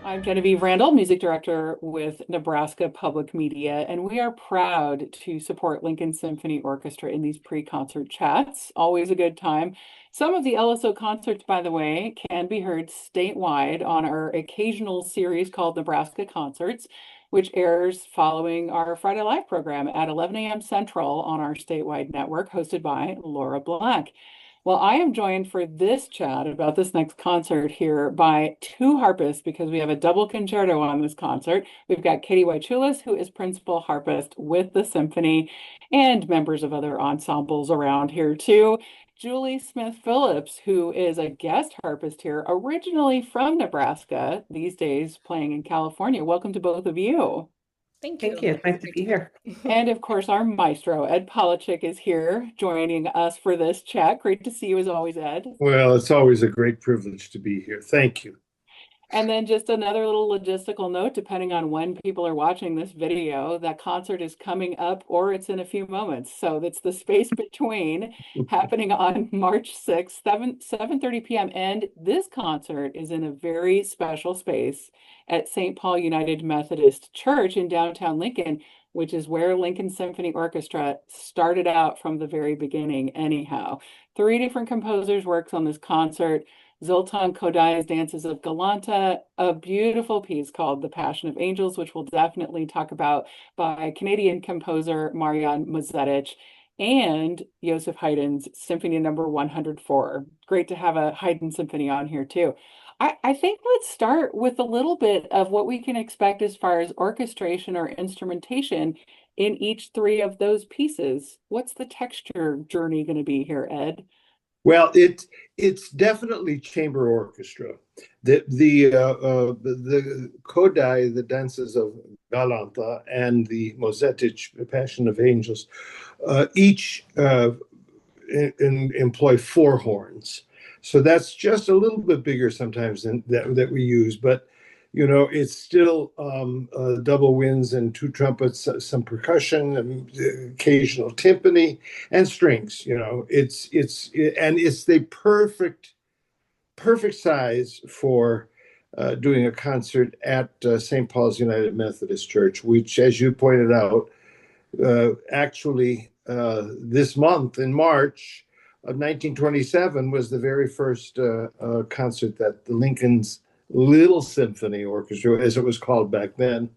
I'm Genevieve Randall, music director with Nebraska Public Media, and we are proud to support Lincoln Symphony Orchestra in these pre-concert chats. Always a good time. Some of the LSO concerts, by the way, can be heard statewide on our occasional series called Nebraska Concerts, which airs following our Friday Live program at 11 a.m. Central on our statewide network, hosted by Laura Black. Well, I am joined for this chat about this next concert here by two harpists because we have a double concerto on this concert. We've got Katie Waichulis, who is principal harpist with the symphony, and members of other ensembles around here too. Julie Smith Phillips, who is a guest harpist here, originally from Nebraska, these days playing in California. Welcome to both of you. Thank Thank you. you. It's nice to Great be to be here. here. And of course, our maestro, Ed Polachek, is here joining us for this chat. Great to see you as always, Ed. Well, it's always a great privilege to be here. Thank you. And then just another little logistical note, depending on when people are watching this video, that concert is coming up or it's in a few moments. So that's the space between happening on March 6th, 7:30 p.m. And this concert is in a very special space at St. Paul United Methodist Church in downtown Lincoln, which is where Lincoln Symphony Orchestra started out from the very beginning anyhow. Three different composers works on this concert. Zoltan Kodai's Dances of Galanta, a beautiful piece called The Passion of Angels, which we'll definitely talk about, by Canadian composer Marian Mazzetich, and Joseph Haydn's Symphony Number 104. Great to have a Haydn symphony on here too. I think let's start with a little bit of what we can expect as far as orchestration or instrumentation in each three of those pieces. What's the texture journey going to be here, Ed? Well, it's definitely chamber orchestra. The Kodai, the dances of Galanta, and the Mozzetich, the Passion of Angels, each employ four horns. So that's just a little bit bigger sometimes than that we use, but it's still double winds and two trumpets, some percussion, and occasional timpani and strings. It's the perfect size for doing a concert at St. Paul's United Methodist Church, which, as you pointed out, actually this month in March of 1927 was the very first concert that the Lincoln's Little Symphony Orchestra, as it was called back then,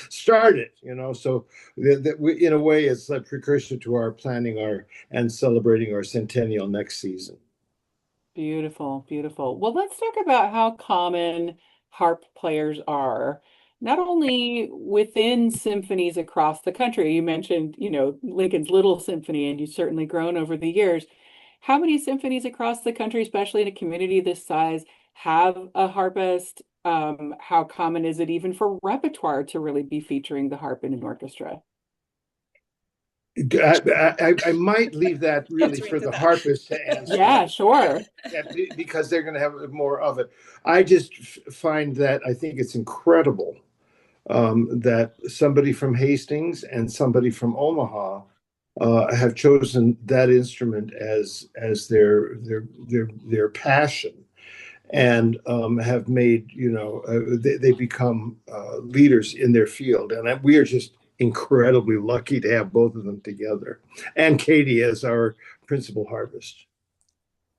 started. So in a way, it's a precursor to our planning and celebrating our centennial next season. Beautiful, beautiful. Well, let's talk about how common harp players are, not only within symphonies across the country. You mentioned, Lincoln's Little Symphony, and you've certainly grown over the years. How many symphonies across the country, especially in a community this size, have a harpist? How common is it even for repertoire to really be featuring the harp in an orchestra? I might leave that really Answering for to the that. harpist to answer. Yeah, sure. Because they're going to have more of it. I just find that I think it's incredible that somebody from Hastings and somebody from Omaha have chosen that instrument as their passion, and have made they become leaders in their field, and we are just incredibly lucky to have both of them together, and Katie as our principal harpist.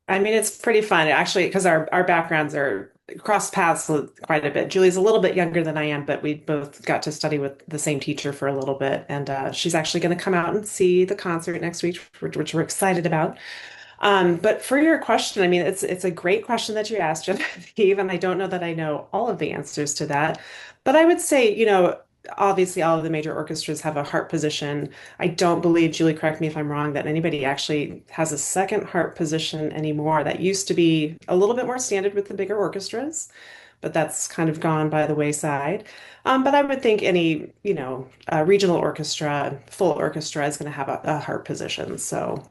I mean, it's pretty fun actually because our backgrounds are cross paths quite a bit. Julie's a little bit younger than I am, but we both got to study with the same teacher for a little bit, and she's actually going to come out and see the concert next week, which we're excited about. But for your question, I mean, it's a great question that you asked, Genevieve, and I don't know that I know all of the answers to that. But I would say, obviously all of the major orchestras have a harp position. I don't believe, Julie, correct me if I'm wrong, that anybody actually has a second harp position anymore. That used to be a little bit more standard with the bigger orchestras, but that's kind of gone by the wayside. But I would think any, regional orchestra, full orchestra is going to have a harp position. So.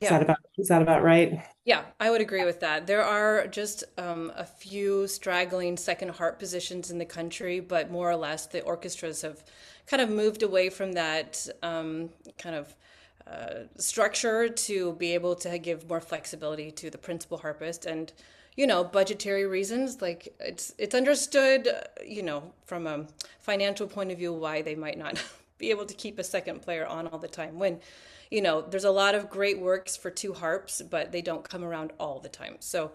Is Yeah, that about right? yeah, I would agree with that. There are just a few straggling second harp positions in the country, but more or less the orchestras have kind of moved away from that kind of structure to be able to give more flexibility to the principal harpist. And budgetary reasons. Like it's understood, from a financial point of view, why they might not be able to keep a second player on all the time when, there's a lot of great works for two harps, but they don't come around all the time. So,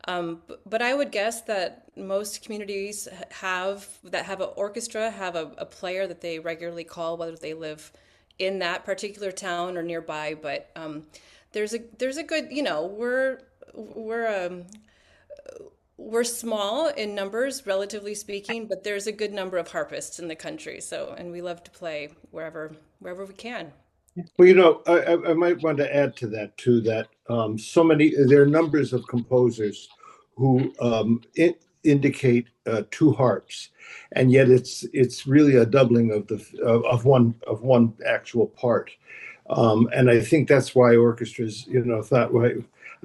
but I would guess that most communities have an orchestra, have a player that they regularly call, whether they live in that particular town or nearby. But there's a good, we're we're small in numbers, relatively speaking, but there's a good number of harpists in the country. So, and we love to play wherever we can. Well, I might want to add to that too, that there are numbers of composers who indicate two harps, and yet it's really a doubling of one actual part. And I think that's why orchestras, thought, well,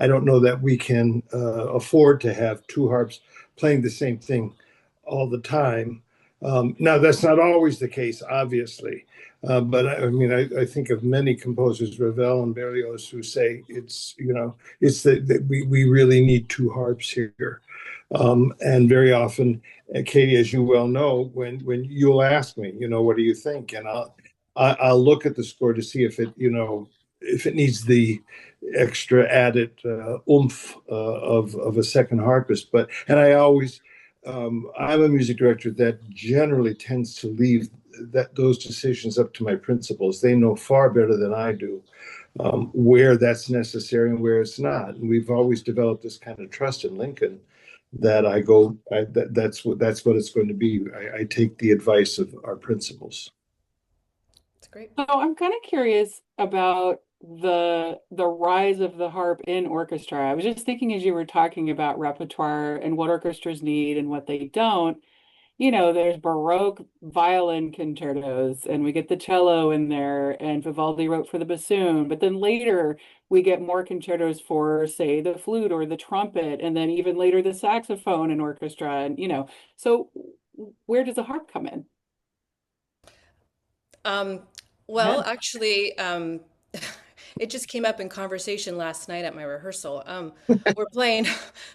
I don't know that we can afford to have two harps playing the same thing all the time. Now, that's not always the case, obviously. But I mean, I think of many composers, Ravel and Berlioz, who say it's that we really need two harps here. And very often, Katie, as you well know, when you'll ask me, what do you think? And I'll look at the score to see if it needs the extra added oomph of a second harpist. And I always, I'm a music director that generally tends to leave those decisions up to my principals. They know far better than I do where that's necessary and where it's not. And we've always developed this kind of trust in Lincoln that that's what it's going to be. I take the advice of our principals. It's great. So I'm kind of curious about the rise of the harp in orchestra. I was just thinking as you were talking about repertoire and what orchestras need and what they don't. There's Baroque violin concertos, and we get the cello in there, and Vivaldi wrote for the bassoon. But then later we get more concertos for, say, the flute or the trumpet, and then even later the saxophone in orchestra. And so where does the harp come in? Um, well, actually, it just came up in conversation last night at my rehearsal. We're playing,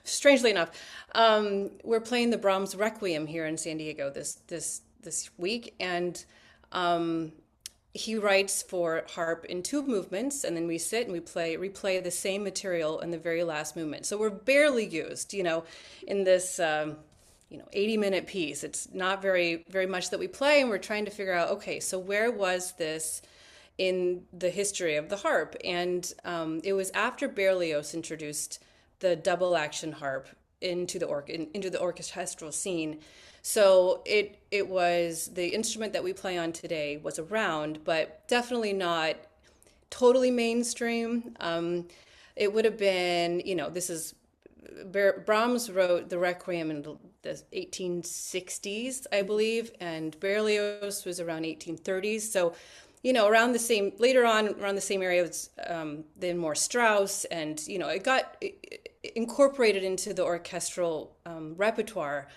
strangely enough, we're playing the Brahms Requiem here in San Diego this week, and he writes for harp in two movements, and then we sit and we replay the same material in the very last movement. So we're barely used, in this 80-minute piece. It's not very very much that we play, and we're trying to figure out, okay, so where was this in the history of the harp? And it was after Berlioz introduced the double action harp into the orchestral scene. So it was the instrument that we play on today was around, but definitely not totally mainstream. It would have been, this is Brahms wrote the Requiem in the 1860s, I believe, and Berlioz was around 1830s. So around the same, later on, around the same area, then more Strauss, and, it got incorporated into the orchestral repertoire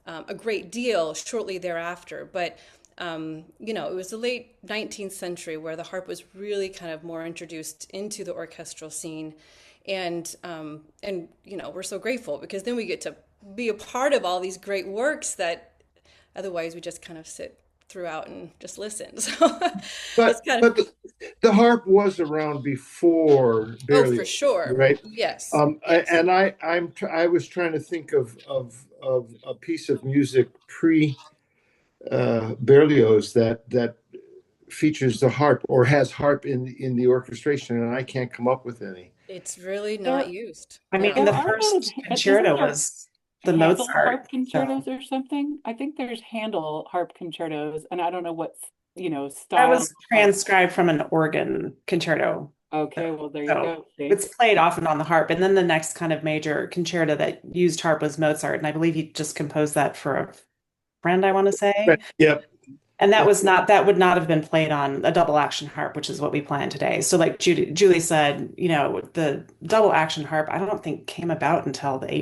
a great deal shortly thereafter. But, it was the late 19th century where the harp was really kind of more introduced into the orchestral scene. And we're so grateful because then we get to be a part of all these great works that otherwise we just kind of sit throughout and just listen. So but the harp was around before Berlioz. Oh, for sure, right? Yes. Yes. I was trying to think of a piece of music pre Berlioz that features the harp or has harp in the orchestration, and I can't come up with any. It's really not used. I mean, the first concerto was the Handel Mozart harp concertos or something. I think there's Handel harp concertos, and I don't know what style. That was transcribed from an organ concerto. Okay, well there you go. See? It's played often on the harp, and then the next kind of major concerto that used harp was Mozart, and I believe he just composed that for a friend, I want to say. Yep. And that would not have been played on a double action harp, which is what we play on today. So like Julie said, the double action harp, I don't think came about until the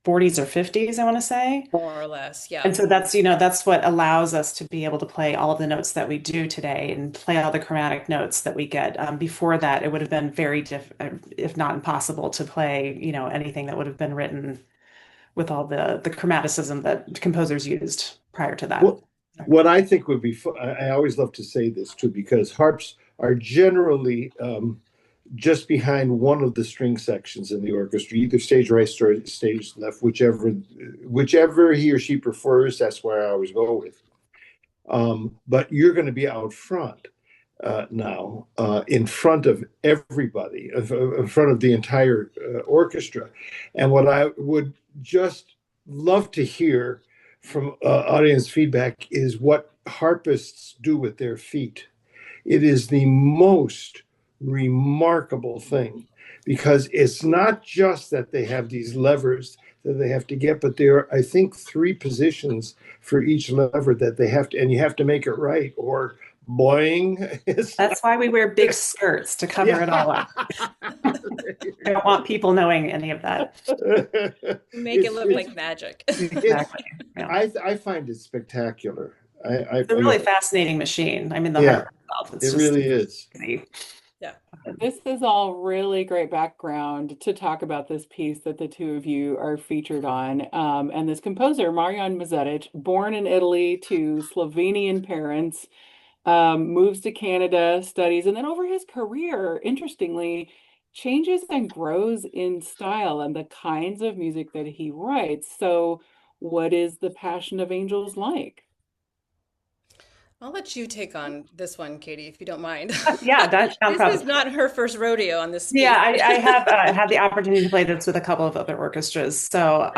40s or 50s, I want to say. More or less, yeah. And so that's, that's what allows us to be able to play all of the notes that we do today and play all the chromatic notes that we get. Before that, it would have been very if not impossible, to play, anything that would have been written with all the chromaticism that composers used prior to that. Well, what I think would be fun, I always love to say this too, because harps are generally just behind one of the string sections in the orchestra, either stage right or stage left, whichever he or she prefers. That's where I always go with. But you're going to be out front now, in front of everybody, in front of the entire orchestra. And what I would just love to hear from audience feedback is what harpists do with their feet. It is the most remarkable thing, because it's not just that they have these levers that they have to get, but there are, I think, 3 positions for each lever that they have to, and you have to make it right, or boing. That's why we wear big skirts, to cover it all up. I don't want people knowing any of that. Make it look like magic. Exactly. Yeah. I find it spectacular. It's a really fascinating machine. I mean, the yeah, harp itself, it's it just really is. crazy. Yeah. This is all really great background to talk about this piece that the two of you are featured on. And this composer, Marian Mazetić, born in Italy to Slovenian parents, moves to Canada, studies, and then over his career, interestingly, changes and grows in style and the kinds of music that he writes. So, what is The Passion of Angels like? I'll let you take on this one, Katie, if you don't mind. Yeah, that's no This problem. is not her first rodeo on this piece. Yeah, I have had the opportunity to play this with a couple of other orchestras. So,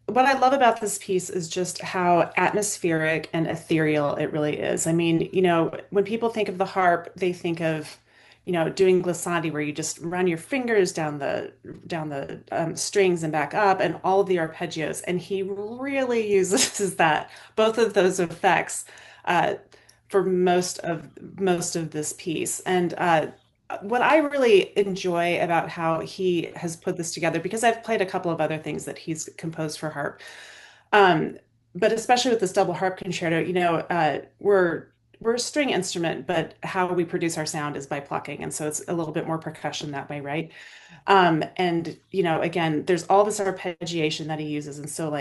what I love about this piece is just how atmospheric and ethereal it really is. I mean, when people think of the harp, they think of, doing glissandi, where you just run your fingers down the strings and back up, and all of the arpeggios. And he really uses that both of those effects uh, for most of this piece. And what I really enjoy about how he has put this together, because I've played a couple of other things that he's composed for harp, um, but especially with this double harp concerto, we're a string instrument, but how we produce our sound is by plucking, and so it's a little bit more percussion that way, right? And again, there's all this arpeggiation that he uses, and so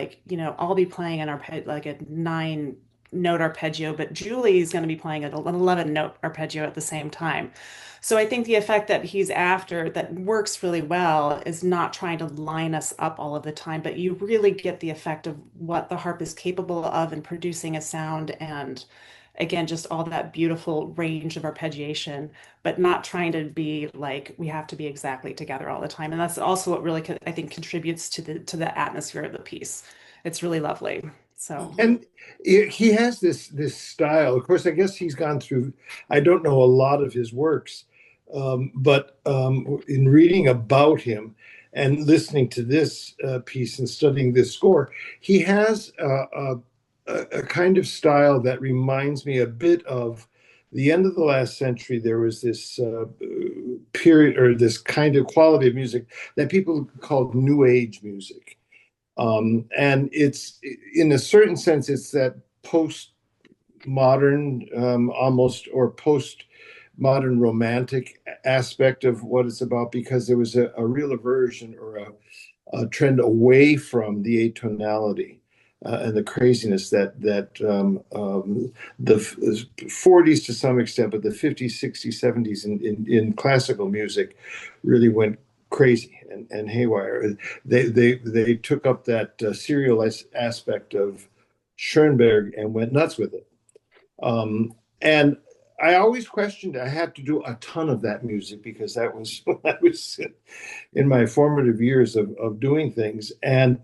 I'll be playing an like a 9 note arpeggio, but Julie's going to be playing an 11 note arpeggio at the same time. So I think the effect that he's after that works really well is not trying to line us up all of the time, but you really get the effect of what the harp is capable of in producing a sound, and again, just all that beautiful range of arpeggiation, but not trying to be like we have to be exactly together all the time. And that's also what really, I think, contributes to the atmosphere of the piece. It's really lovely. So, And he has this style. Of course, I guess he's gone through, I don't know a lot of his works, but in reading about him and listening to this piece and studying this score, he has a kind of style that reminds me a bit of the end of the last century. There was this period, or this kind of quality of music that people called New Age music. And it's, in a certain sense, it's that post-modern, almost, or post-modern romantic aspect of what it's about, because there was a real aversion, or a trend away from the atonality and the craziness that the 40s to some extent, but the 50s, 60s, 70s in classical music really went crazy and haywire. They took up that serial aspect of Schoenberg and went nuts with it. And I always questioned. I had to do a ton of that music, because that was when I was in my formative years of doing things. And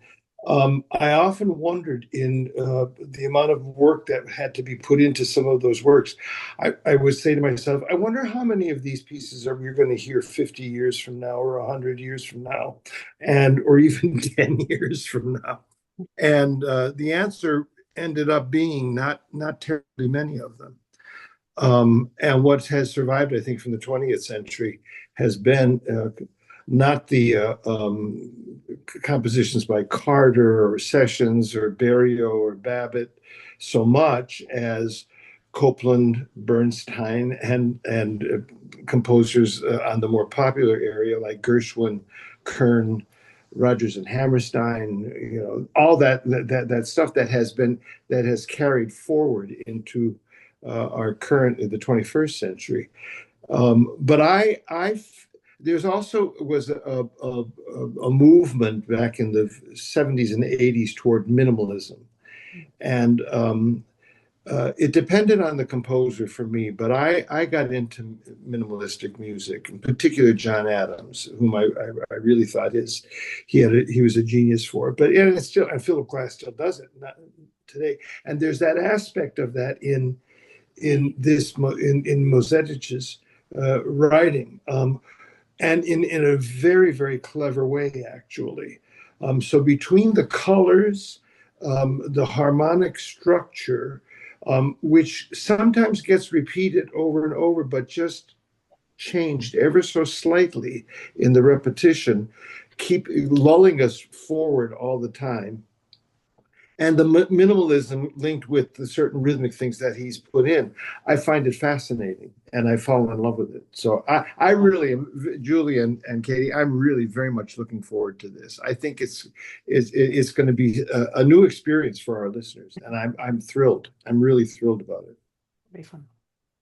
I often wondered, in the amount of work that had to be put into some of those works. I would say to myself, I wonder how many of these pieces are we going to hear 50 years from now, or 100 years from now, or even 10 years from now. And the answer ended up being not terribly many of them. And what has survived, I think, from the 20th century has been not the compositions by Carter or Sessions or Berio or Babbitt so much as Copland, Bernstein, and composers on the more popular area like Gershwin, Kern, Rodgers and Hammerstein, all that stuff that has carried forward into our current the 21st century. But there's also was a movement back in the 70s and 80s toward minimalism, and it depended on the composer for me, but I got into minimalistic music, in particular John Adams, whom I really thought he was a genius for it. But and it's still, and Philip Glass still does it not today. And there's that aspect of that in Mozetich's writing, and in a very very clever way actually. So between the colors, the harmonic structure, which sometimes gets repeated over and over, but just changed ever so slightly in the repetition, keep lulling us forward all the time. And the minimalism linked with the certain rhythmic things that he's put in, I find it fascinating, and I fall in love with it. So I really am, Julie and Katie, I'm really very much looking forward to this. I think it's going to be a new experience for our listeners, and I'm thrilled. I'm really thrilled about it. Be fun.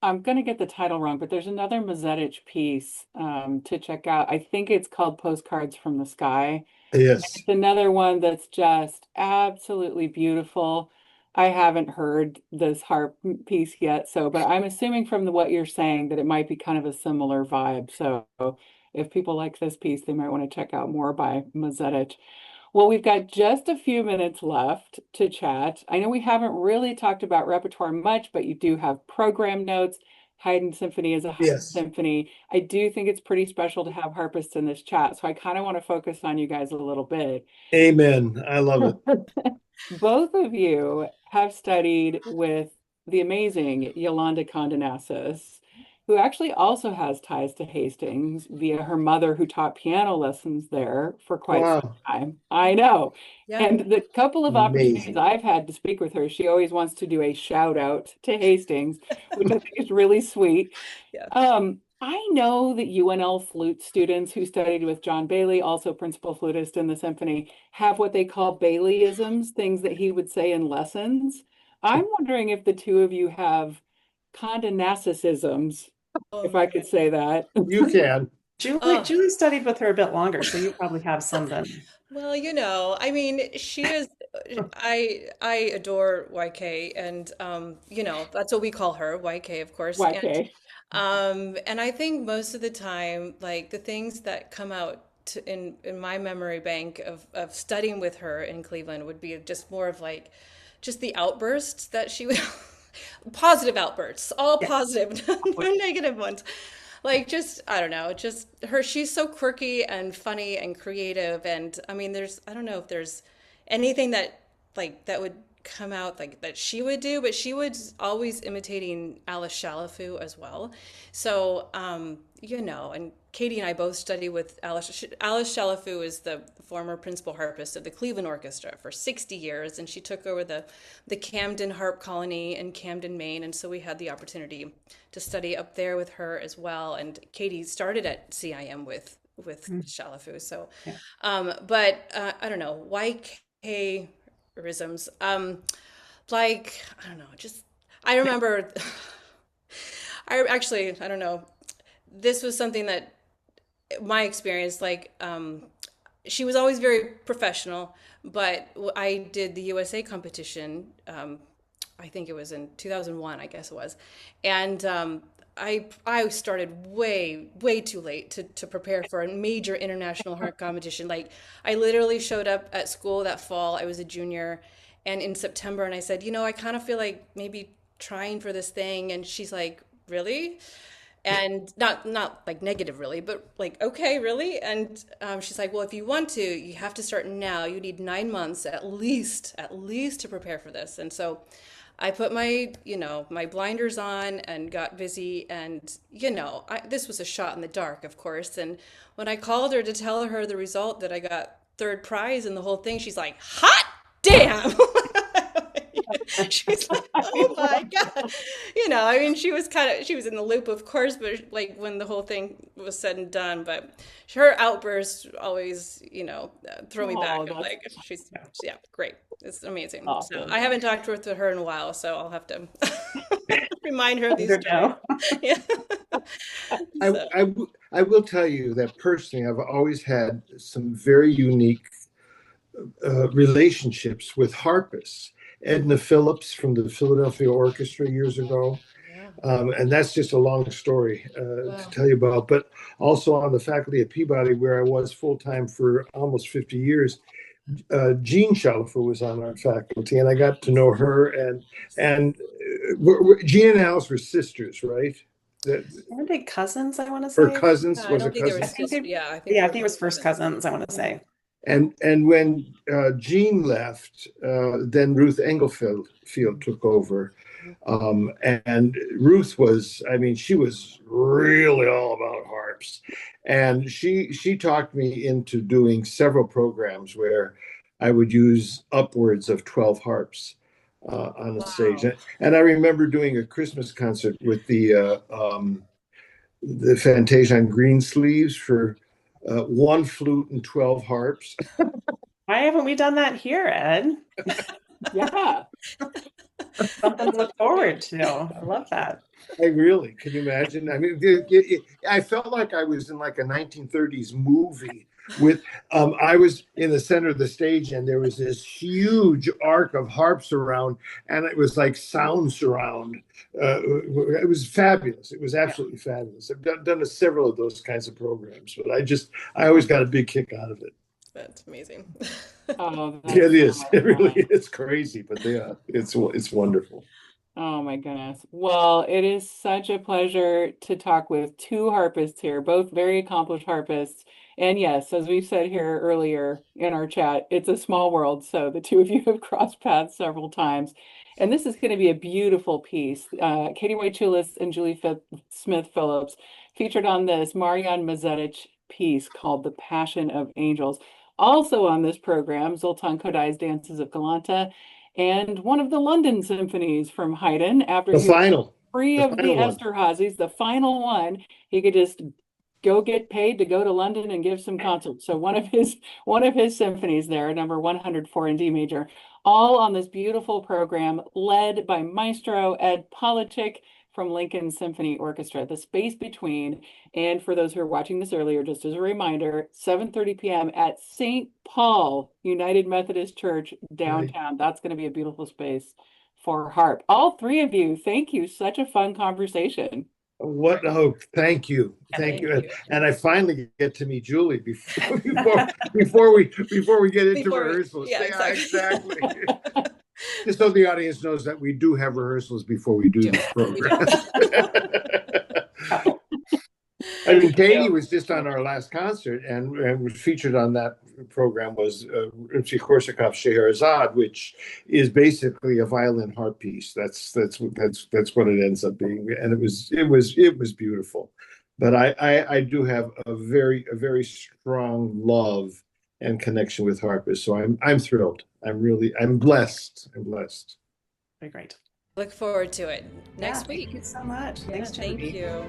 I'm going to get the title wrong, but there's another Mazzetich piece to check out. I think it's called Postcards from the Sky. Yes. It's another one that's just absolutely beautiful. I haven't heard this harp piece yet, but I'm assuming from what you're saying that it might be kind of a similar vibe. So if people like this piece, they might want to check out more by Mazzetich. Well, we've got just a few minutes left to chat. I know we haven't really talked about repertoire much, but you do have program notes. Haydn Symphony is a Haydn Yes. symphony. I do think it's pretty special to have harpists in this chat, so I kind of want to focus on you guys a little bit. Amen. I love it. Both of you have studied with the amazing Yolanda Condonassis, who actually also has ties to Hastings via her mother, who taught piano lessons there for quite some Wow. time. I know. Yeah. And the couple of opportunities Amazing. I've had to speak with her, she always wants to do a shout out to Hastings, which I think is really sweet. Yeah. I know that UNL flute students who studied with John Bailey, also principal flutist in the symphony, have what they call Baileyisms, things that he would say in lessons. I'm wondering if the two of you have Condonasisms, Oh if I man. could say that. You can. Julie, Oh, Julie studied with her a bit longer, so you probably have some then. well, I mean, she is I adore YK and that's what we call her, YK, of course. YK. And I think most of the time, like the things that come out in my memory bank of studying with her in Cleveland would be just more of like just the outbursts that she would positive outbursts, all Yeah. positive, no negative ones. Like just I don't know, just her she's so quirky and funny and creative and I mean I don't know if there's anything that would come out like that she would do, but she was always imitating Alice Shalafou as well. So and Katie and I both study with Alice. Alice Shalafou is the former principal harpist of the Cleveland Orchestra for 60 years, and she took over the Camden Harp Colony in Camden, Maine, and so we had the opportunity to study up there with her as well. And Katie started at CIM with Shalafou. So, Yeah. but I don't know, YK rhythms. Like I don't know, just I remember. I don't know. This was something that my experience, she was always very professional, but I did the USA competition. I think it was in 2001, I guess it was, and I started way too late to prepare for a major international harp competition. Like I literally showed up at school that fall. I was a junior, and in September, and I said, I kind of feel like maybe trying for this thing, and she's like, really? And not like negative really, but like okay really. And she's like, well, if you want to, you have to start now. You need 9 months at least to prepare for this. And so I put my, my blinders on and got busy. And, this was a shot in the dark, of course. And when I called her to tell her the result that I got third prize and the whole thing, she's like, hot damn. She's like, oh my God. She was in the loop, of course, but like when the whole thing was said and done, but her outbursts always, throw me back. Oh, I'm that's like, yeah, great. It's amazing. So awesome. I haven't talked with her in a while, so I'll have to remind her of these Let her stories. know. Yeah. I, So, I, I will tell you that personally, I've always had some very unique relationships with harpists. Edna Phillips from the Philadelphia Orchestra years ago. yeah. And that's just a long story to Wow. tell you about. But also on the faculty at Peabody, where I was full time for almost 50 years, Jean Shallifer was on our faculty, and I got to know her. And Jean and Alice were sisters, right? That, Weren't they cousins, I want to or say? cousins? I Was don't it think they were I cousins? think sisters. they, Yeah, I think yeah, they I were think it was both first cousins. cousins, I want to say. And when Jean left, then Ruth Engelfield took over. And Ruth was, I mean, she was really all about harps. And she talked me into doing several programs where I would use upwards of 12 harps on the stage. Wow. And I remember doing a Christmas concert with the Fantasia on Greensleeves for one flute and 12 harps. Why haven't we done that here, Ed? Yeah. Something to That's look forward to. I love that. I really, can you imagine? I mean, I felt like I was in like a 1930s movie with, I was in the center of the stage and there was this huge arc of harps around and it was like sound surround. It was fabulous. It was Yeah. absolutely fabulous. I've done several of those kinds of programs, but I always got a big kick out of it. That's amazing. Oh, Yeah, that's it so is. much It really fun. is crazy, but yeah, it's wonderful. Oh my goodness. Well, it is such a pleasure to talk with two harpists here, both very accomplished harpists. And yes, as we've said here earlier in our chat, it's a small world. So the two of you have crossed paths several times. And this is going to be a beautiful piece. Katie White Chulis and Smith Phillips featured on this Marian Mazzetich piece called The Passion of Angels. Also on this program, Zoltan Kodai's Dances of Galanta and one of the London symphonies from Haydn after The he was final, free the of the final one. Esterházys, the final one, he could just go get paid to go to London and give some concerts. So one of his symphonies there, number 104 in D major, all on this beautiful program led by Maestro Ed Politik from Lincoln Symphony Orchestra. The Space Between, and for those who are watching this earlier, just as a reminder, 7:30 p.m. at St. Paul United Methodist Church Right. downtown. That's going to be a beautiful space for harp. All three of you, thank you. Such a fun conversation. What? Oh, thank you, thank Thank you. you. And I finally get to meet Julie before we get into Before we, rehearsals. yeah, Yeah, exactly. exactly. Just so the audience knows that we do have rehearsals before we do Do. these We do. programs. I mean, Thank Katie you. was just on our last concert, and was featured on that program was Rimsky-Korsakov's Scheherazade, which is basically a violin harp piece. That's what it ends up being, and it was beautiful. But I do have a very strong love and connection with harpists, so I'm thrilled. I'm blessed. I'm blessed. Very great. Look forward to it Yeah, next thank you week. so much. Yeah, Thanks, thank Genevieve. you.